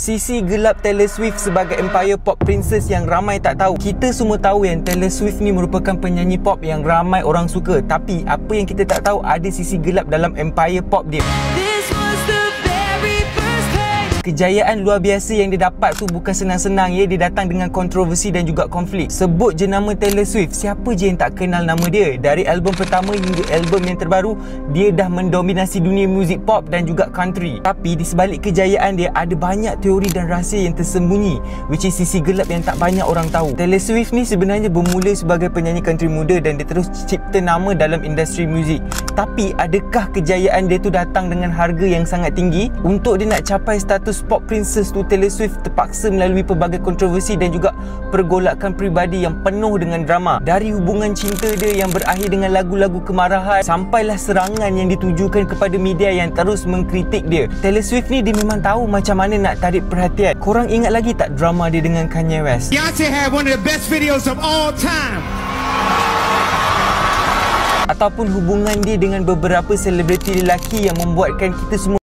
Sisi gelap Taylor Swift sebagai empire pop princess yang ramai tak tahu. Kita semua tahu yang Taylor Swift ni merupakan penyanyi pop yang ramai orang suka. Tapi apa yang kita tak tahu, ada sisi gelap dalam empire pop dia. Kejayaan luar biasa yang dia dapat tu bukan senang-senang ya. Dia datang dengan kontroversi dan juga konflik. Sebut je nama Taylor Swift, siapa je yang tak kenal nama dia? Dari album pertama hingga album yang terbaru, dia dah mendominasi dunia muzik pop dan juga country. Tapi di sebalik kejayaan dia, ada banyak teori dan rahsia yang tersembunyi, which is sisi gelap yang tak banyak orang tahu. Taylor Swift ni sebenarnya bermula sebagai penyanyi country muda dan dia terus cipta nama dalam industri muzik. Tapi adakah kejayaan dia tu datang dengan harga yang sangat tinggi? Untuk dia nak capai status pop princess tu, Taylor Swift terpaksa melalui pelbagai kontroversi dan juga pergolakan peribadi yang penuh dengan drama. Dari hubungan cinta dia yang berakhir dengan lagu-lagu kemarahan, sampailah serangan yang ditujukan kepada media yang terus mengkritik dia. Taylor Swift ni dia memang tahu macam mana nak tarik perhatian. Korang ingat lagi tak drama dia dengan Kanye West? Beyonce had one of the best videos of all time. Ataupun hubungan dia dengan beberapa selebriti lelaki yang membuatkan kita semua